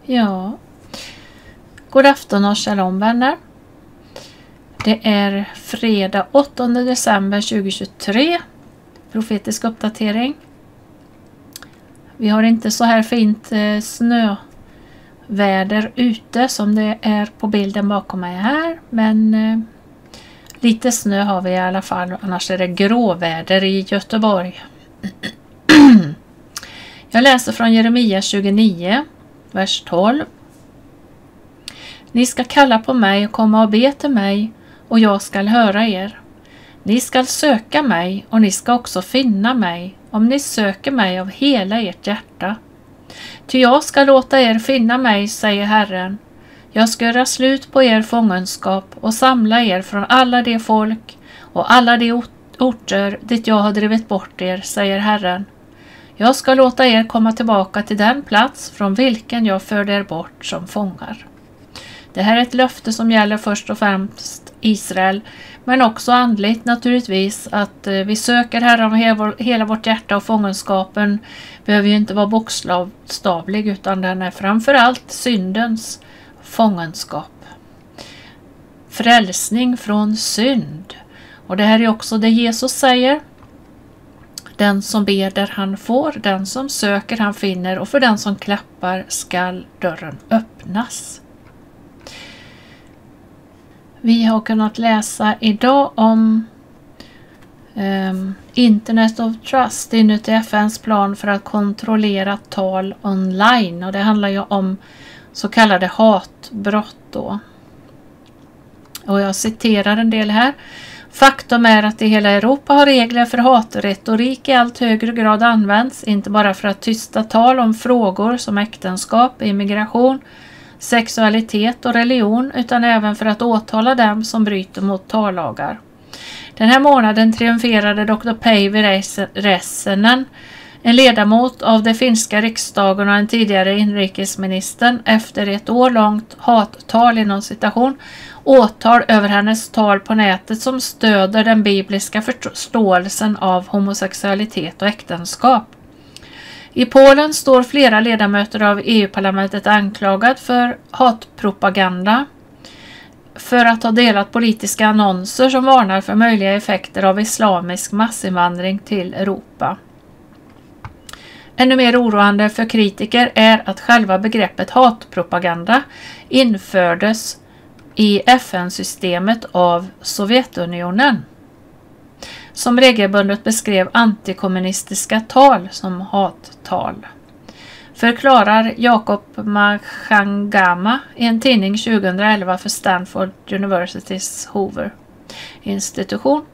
Ja, god afton och shalom vänner. Det är fredag 8 december 2023. Profetisk uppdatering. Vi har inte så här fint snöväder ute som det är på bilden bakom mig här. Men lite snö har vi i alla fall. Annars är det gråväder i Göteborg. Jag läser från Jeremia 29, vers 12. Ni ska kalla på mig och komma och be till mig, och jag skall höra er. Ni skall söka mig, och ni ska också finna mig, om ni söker mig av hela ert hjärta. Ty jag ska låta er finna mig, säger Herren. Jag ska göra slut på er fångenskap och samla er från alla de folk och alla de orter dit jag har drivit bort er, säger Herren. Jag ska låta er komma tillbaka till den plats från vilken jag förde er bort som fångar. Det här är ett löfte som gäller först och främst Israel, men också andligt naturligtvis, att vi söker Herren av hela vårt hjärta, och fångenskapen behöver ju inte vara bokstavlig, utan den är framförallt syndens fångenskap. Frälsning från synd. Och det här är också det Jesus säger. Den som ber där han får, den som söker han finner, och för den som klappar skall dörren öppnas. Vi har kunnat läsa idag om Internet of Trust inuti FNs plan för att kontrollera tal online. Och det handlar ju om så kallade hatbrott då. Och jag citerar en del här. Faktum är att i hela Europa har regler för hatretorik i allt högre grad används, inte bara för att tysta tal om frågor som äktenskap, immigration, sexualitet och religion, utan även för att åtala dem som bryter mot tallagar. Den här månaden triumferade Dr. Päivi Räsänen, en ledamot av det finska riksdagen och en tidigare inrikesministern, efter ett år långt hattal inom citation, åtal över hennes tal på nätet som stöder den bibliska förståelsen av homosexualitet och äktenskap. I Polen står flera ledamöter av EU-parlamentet anklagade för hatpropaganda för att ha delat politiska annonser som varnar för möjliga effekter av islamisk massinvandring till Europa. Ännu mer oroande för kritiker är att själva begreppet hatpropaganda infördes i FN-systemet av Sovjetunionen, som regelbundet beskrev antikommunistiska tal som hattal. Förklarar Jacob Machangama i en tidning 2011 för Stanford Universitys Hoover-institution.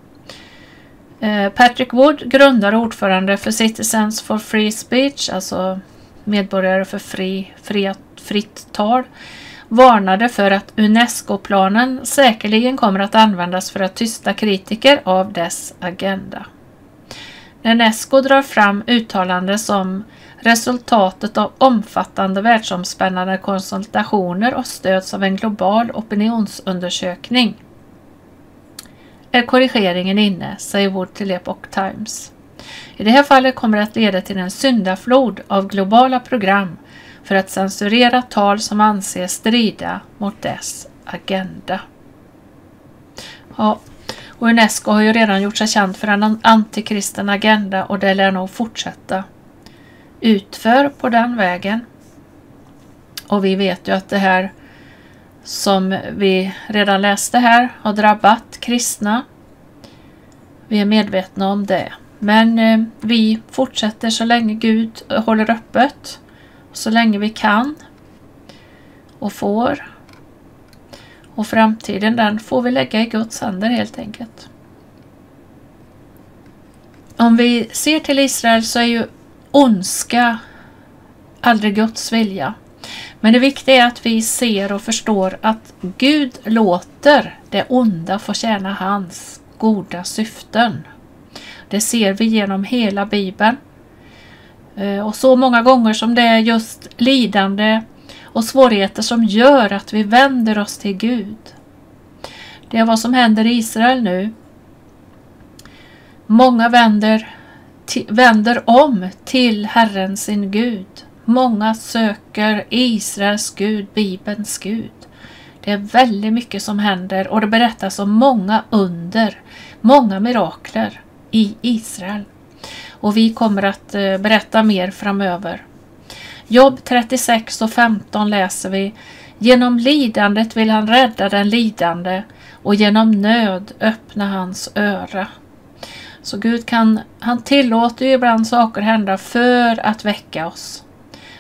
Patrick Wood, grundare och ordförande för Citizens for Free Speech, alltså medborgare för fritt tal, varnade för att UNESCO-planen säkerligen kommer att användas för att tysta kritiker av dess agenda. UNESCO drar fram uttalanden som resultatet av omfattande världsomspännande konsultationer och stöds av en global opinionsundersökning. Är korrigeringen inne, säger Wood till Epoch Times. I det här fallet kommer det att leda till en syndaflod av globala program för att censurera tal som anses strida mot dess agenda. Ja, och UNESCO har ju redan gjort sig känd för en antikristen agenda, och det lär nog fortsätta utför på den vägen. Och vi vet ju att det här som vi redan läste här har drabbat kristna. Vi är medvetna om det. Men vi fortsätter så länge Gud håller öppet. Så länge vi kan och får. Och framtiden, den får vi lägga i Guds händer helt enkelt. Om vi ser till Israel så är ju ondska aldrig Guds vilja. Men det viktiga är att vi ser och förstår att Gud låter det onda få tjäna hans goda syften. Det ser vi genom hela Bibeln. Och så många gånger som det är just lidande och svårigheter som gör att vi vänder oss till Gud. Det är vad som händer i Israel nu. Många vänder om till Herren sin Gud. Många söker Israels Gud, Bibelns Gud. Det är väldigt mycket som händer och det berättas om många under, många mirakler i Israel. Och vi kommer att berätta mer framöver. Jobb 36 och 15 läser vi: genom lidandet vill han rädda den lidande och genom nöd öppna hans öra. Så Gud han tillåter ju ibland saker hända för att väcka oss.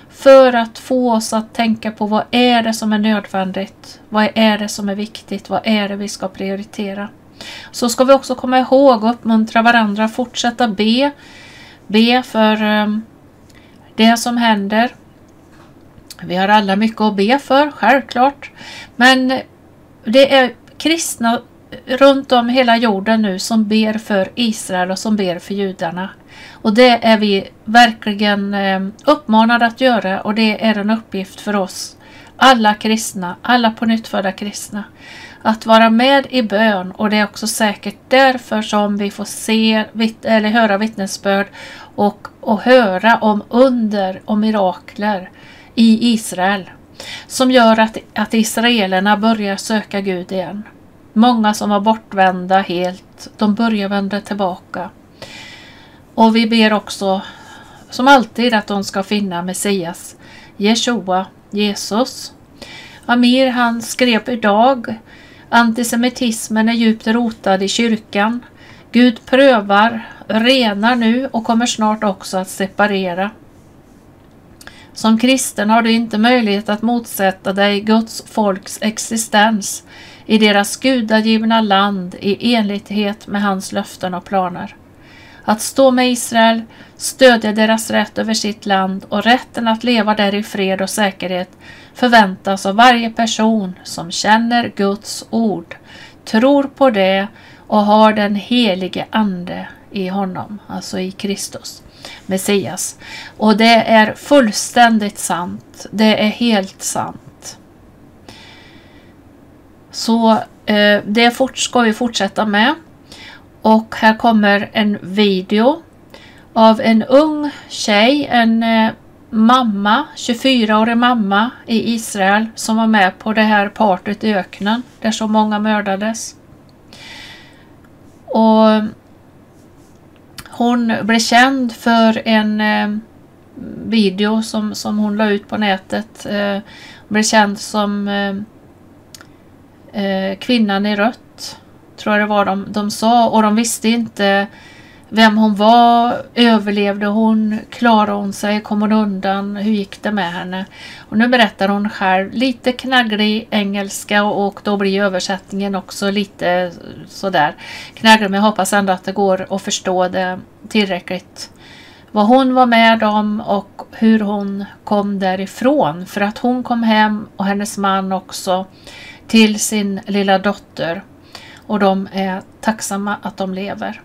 För att få oss att tänka på vad är det som är nödvändigt, vad är det som är viktigt, vad är det vi ska prioritera. Så ska vi också komma ihåg och uppmuntra varandra, fortsätta be för det som händer. Vi har alla mycket att be för, självklart. Men det är kristna runt om hela jorden nu som ber för Israel och som ber för judarna. Och det är vi verkligen uppmanade att göra, och det är en uppgift för oss, alla kristna, alla på nyttfödda kristna, att vara med i bön. Och det är också säkert därför som vi får se eller höra vittnesbörd och höra om under och mirakler i Israel som gör att israelerna börjar söka Gud igen. Många som var bortvända helt, de börjar vända tillbaka. Och vi ber också som alltid att de ska finna Messias, Jeshua, Jesus. Amir han skrev idag: antisemitismen är djupt rotad i kyrkan. Gud prövar, renar nu och kommer snart också att separera. Som kristen har du inte möjlighet att motsätta dig Guds folks existens i deras gudagivna land i enlighet med hans löften och planer. Att stå med Israel, stödja deras rätt över sitt land och rätten att leva där i fred och säkerhet förväntas av varje person som känner Guds ord, tror på det och har den helige ande i honom, alltså i Kristus, Messias. Och det är fullständigt sant. Det är helt sant. Så det ska vi fortsätta med. Och här kommer en video av en ung tjej, en mamma, 24-årig mamma i Israel som var med på det här partyt i öknen där så många mördades. Och hon blev känd för en video som hon la ut på nätet. Hon blev känd som kvinnan i rött, tror jag det var de sa. Och de visste inte vem hon var. Överlevde hon? Klarade hon sig? Kom hon undan? Hur gick det med henne? Och nu berättar hon själv lite knagglig engelska, och då blir översättningen också lite sådär knagglig. Men jag hoppas ändå att det går att förstå det tillräckligt. Vad hon var med om och hur hon kom därifrån. För att hon kom hem, och hennes man också, till sin lilla dotter. Och de är tacksamma att de lever.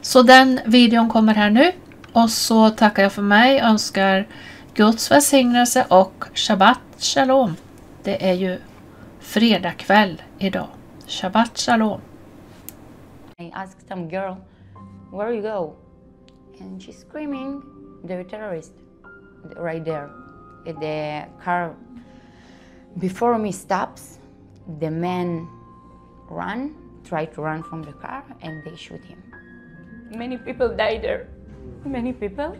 Så den videon kommer här nu. Och så tackar jag för mig. Önskar Guds välsignelse och Shabbat Shalom. Det är ju fredag kväll idag. Shabbat Shalom. I asked some girl, where you go? And she's screaming, they're terrorists, right there. The car before me stops, the man try to run from the car, and they shoot him. Many people died there. Many people.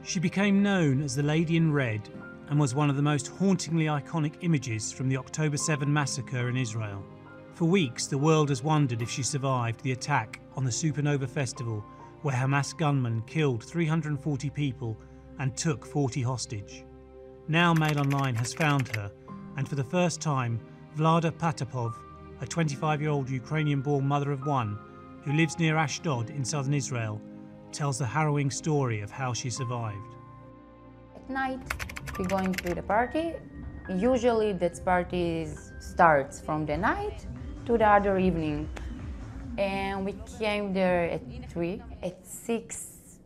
She became known as the Lady in Red and was one of the most hauntingly iconic images from the October 7 massacre in Israel. For weeks, the world has wondered if she survived the attack on the Supernova Festival, where Hamas gunmen killed 340 people and took 40 hostage. Now Mail Online has found her, and for the first time, Vlada Patapov, a 25-year-old Ukrainian-born mother of one who lives near Ashdod in southern Israel, tells the harrowing story of how she survived. At night, we're going to the party. Usually that party starts from the night to the other evening. And we came there at 3, at 6,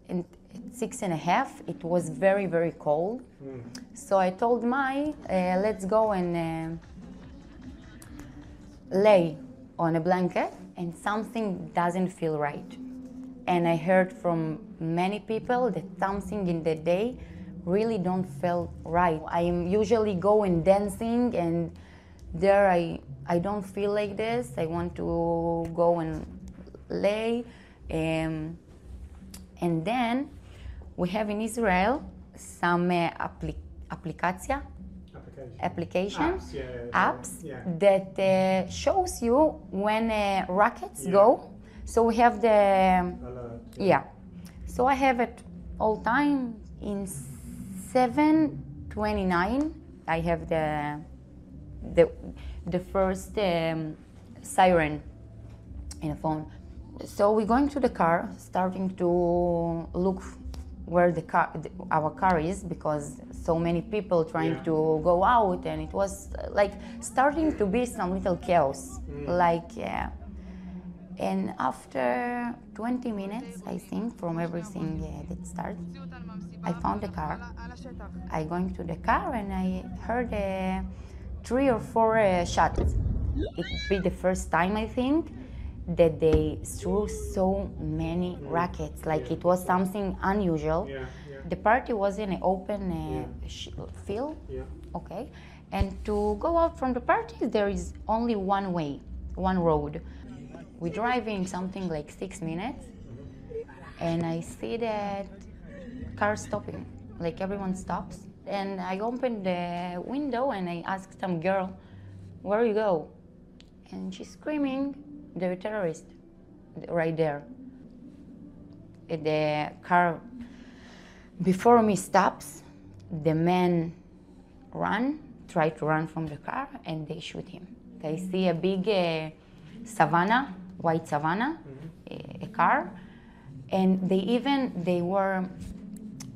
and at 6:30, it was very, very cold. So I told Mai, let's go and lay on a blanket, and something doesn't feel right. And I heard from many people that something in the day really don't feel right. I am usually going dancing, and there I don't feel like this. I want to go and lay. And then we have in Israel some application apps that shows you when rockets go. So we have the So I have it all time in 7:29. I have the first siren in the phone. So we're going to the car, starting to look where our car is, because so many people trying to go out, and it was like starting to be some little chaos. And after 20 minutes, I think, from everything that started, I found the car. I going to the car and I heard 3 or 4 shots. It would be the first time, I think, that they threw so many rockets. Like it was something unusual. The party was in an open field, okay? And to go out from the party, there is only one way, one road. We're driving something like 6 minutes, and I see that car stopping, like everyone stops. And I opened the window and I asked some girl, "Where you go?" And she's screaming, "They're terrorists," right there. The car before me stops, the man try to run from the car, and they shoot him. I see a big savannah, white savannah, a car, and they were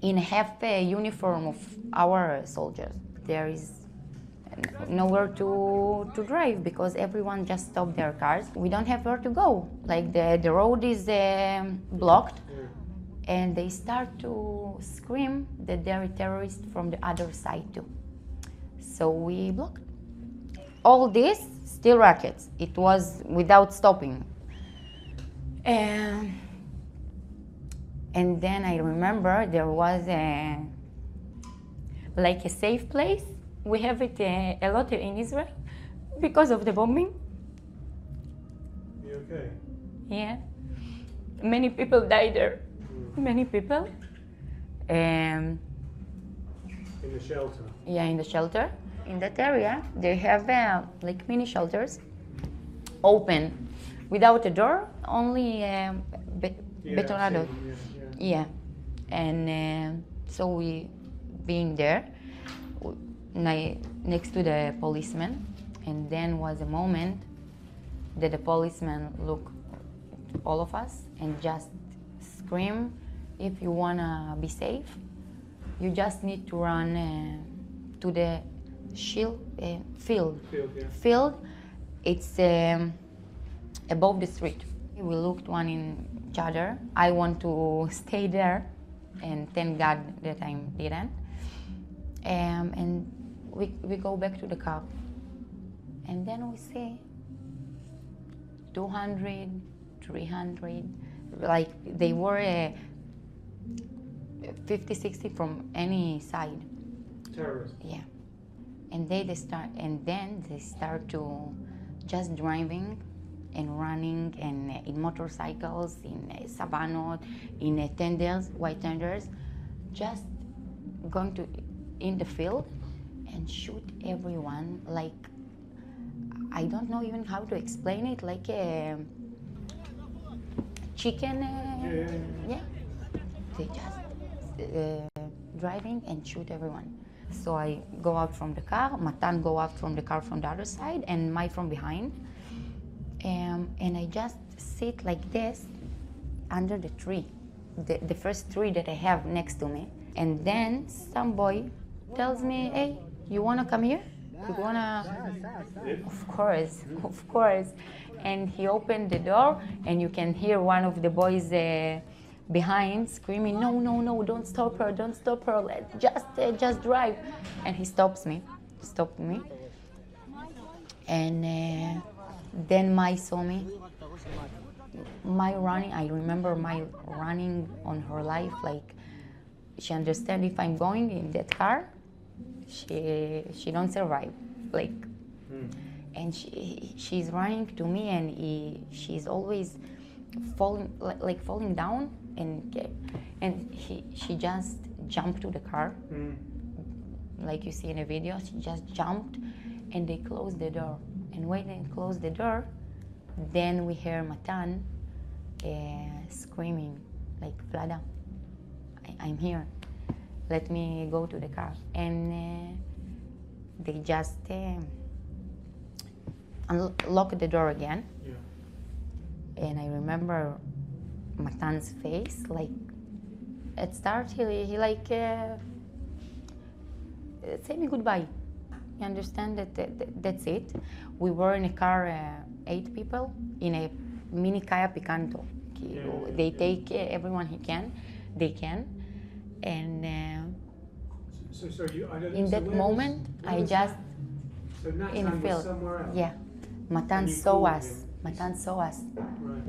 in half a uniform of our soldiers. There is nowhere to drive because everyone just stopped their cars. We don't have where to go. Like the road is blocked, and they start to scream that there are terrorists from the other side too. So we blocked. All this, still rockets. It was without stopping. And then I remember there was a safe place. We have it a lot in Israel because of the bombing. You okay? Yeah. Many people died there. Many people. In the shelter? Yeah, in the shelter. In that area, they have mini shelters, open, without a door, only betonado. Yeah. And so we being there next to the policeman, and then was a moment that the policeman looked at all of us and just scream, "If you wanna be safe, you just need to run to the field. It's above the street." We looked one in each other. I want to stay there, and thank God that I didn't. And we go back to the car, and then we see 200, 300, like they were 50, 60 from any side. Terrorists? Yeah. And then they start to just driving and running, and in motorcycles, in savanot, in white tenders, just going to in the field and shoot everyone. Like, I don't know even how to explain it, like a chicken. They just driving and shoot everyone. So I go out from the car, Matan go out from the car from the other side, and Mai from behind. And I just sit like this under the tree, the first tree that I have next to me. And then some boy tells me, "Hey, you wanna come here? You wanna?" Of course. And he opened the door, and you can hear one of the boys behind screaming, no, don't stop her, just drive." And he stopped me. And then Mai saw me. my running, I remember my running on her life, like she understand if I'm going in that car, she don't survive, like, and she's running to me, and she's always falling, like falling down, and she just jumped to the car, like you see in a video. She just jumped, and they closed the door, and when they closed the door, then we hear Matan screaming like, Vlada, I'm here, let me go to the car. And they just unlocked the door again. Yeah. And I remember Matan's face, like at start he like say me goodbye. You understand that's it. We were in a car, 8 people, in a mini Kaya Picanto. Yeah. They take everyone they can, and so sorry, in that moment I just in a field. Yeah, Matan saw us. Matan saw us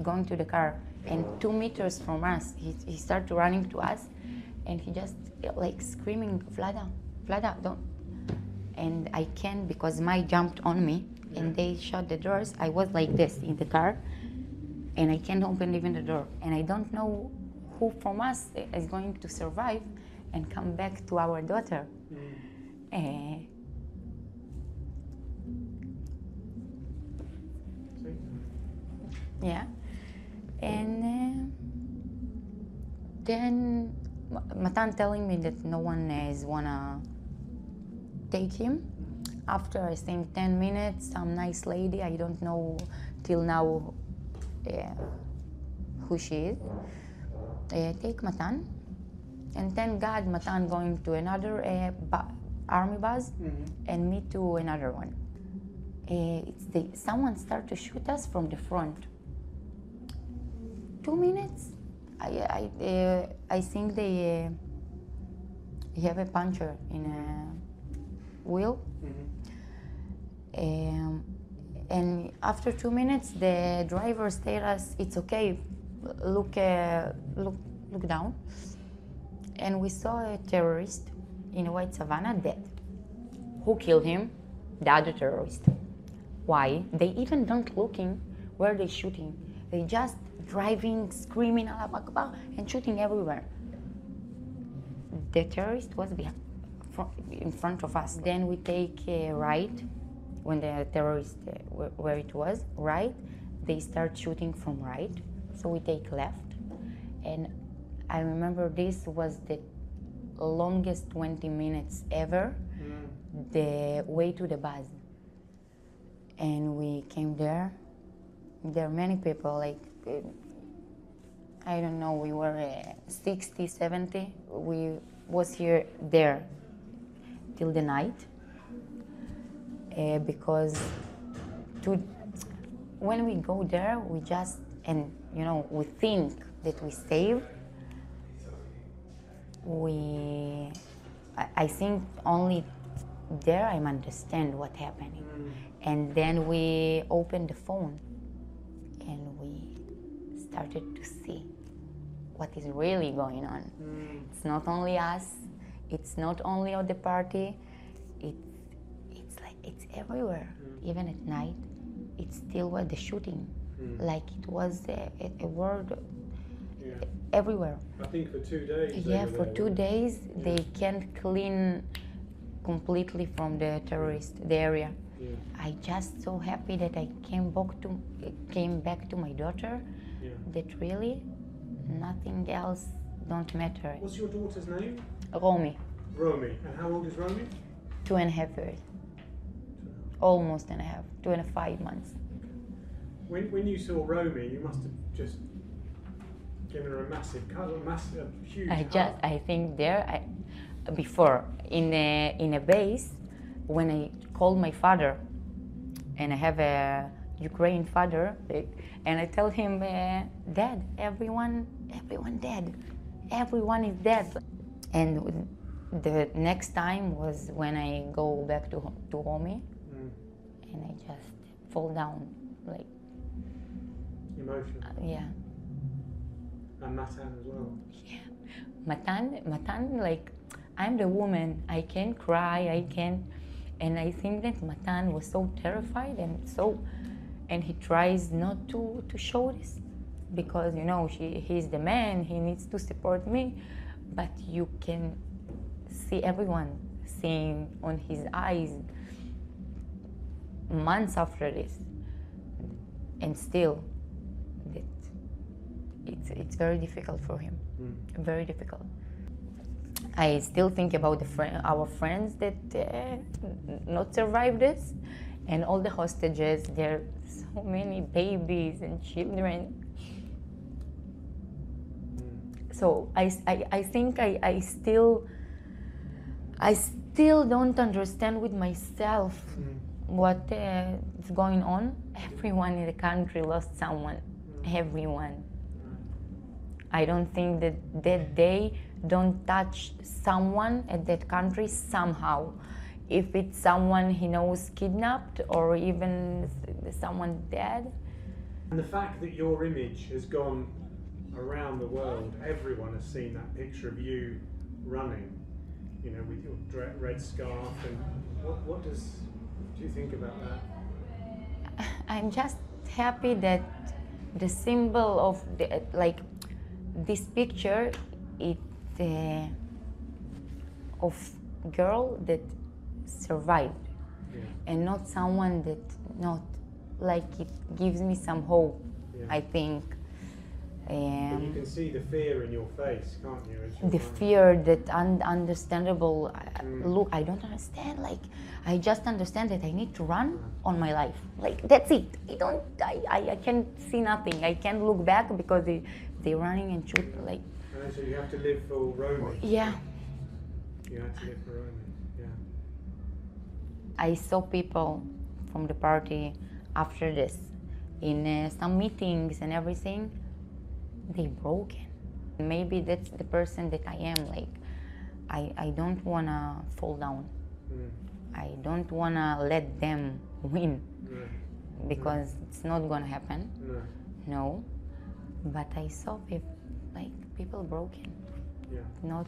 going to the car, and 2 meters from us, he started running to us, and he just like screaming, Vlada, Vlada, don't. And I can't, because Mai jumped on me, and they shut the doors. I was like this in the car, and I can't open even the door. And I don't know who from us is going to survive and come back to our daughter. Yeah. And then Matan telling me that no one is wanna take him. After I think 10 minutes, some nice lady, I don't know till now who she is, take Matan. And thank God Matan going to another army bus, and me to another one. Someone start to shoot us from the front. 2 minutes, I think they have a puncture in a wheel. And after 2 minutes, the driver told us, it's okay, look down. And we saw a terrorist in a white savannah dead. Who killed him? The other terrorist. Why? They even don't looking where they shooting. They just driving, screaming Allah Akbar, and shooting everywhere. The terrorist was in front of us. Then we take a right, when the terrorist, where it was, right, they start shooting from right, so we take left. And I remember this was the longest 20 minutes ever, the way to the bus. And we came there. There are many people, like, I don't know, we were 60, 70. We was there till the night, because when we go there, we just, and you know, we think that we saved. I think only there I understand what happening. And then we opened the phone, and we started to see what is really going on. It's not only us, it's not only at the party, it's like it's everywhere. Even at night, it's still where the shooting, like it was a word everywhere. I think for 2 days. Yeah, for 2 days they can't clean completely from the terrorist, the area. Yeah. I just so happy that I came back to my daughter. Yeah. That really nothing else don't matter. What's your daughter's name? Romy. Romy. And how old is Romy? 2.5 years. Almost 2.5 months. When you saw Romy, you must have just given her a massive cuddle, huge hug. I think there, before in a base, when I called my father, and I have a Ukrainian father, and I tell him, Dad, everyone dead, everyone is dead. And the next time was when I go back to Romy, and I just fall down, like emotional. Yeah. And Matan as well. Yeah, Matan, like, I'm the woman. I can cry. I can, and I think that Matan was so terrified and he tries not to show this, because he's the man. He needs to support me, but you can see everyone seeing on his eyes months after this, and still that it's very difficult for him. Very difficult. I still think about our friends that not survived this, and all the hostages. There are so many babies and children. So I think I still don't understand with myself what is going on. Everyone in the country lost someone. Everyone. I don't think that day don't touch someone at that country somehow. If it's someone he knows kidnapped or even someone dead. And the fact that your image has gone around the world, everyone has seen that picture of you running, with your red scarf. And what do you think about that? I'm just happy that the symbol of this picture, it's of girl that survived, and not someone that not like it gives me some hope. I think. But you can see the fear in your face, can't you? The fear that understandable. Look, I don't understand. Like, I just understand that I need to run on my life. Like, that's it. I can't see nothing. I can't look back because they're running and shoot. Like. So you have to live for Romy. Yeah. You have to live for Romy. Yeah. I saw people from the party after this in some meetings and everything. They broken. Maybe that's the person that I am. Like, I don't wanna fall down. I don't wanna let them win, because it's not gonna happen. No. But I saw people broken. Not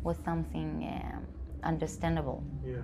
was something understandable. Yeah.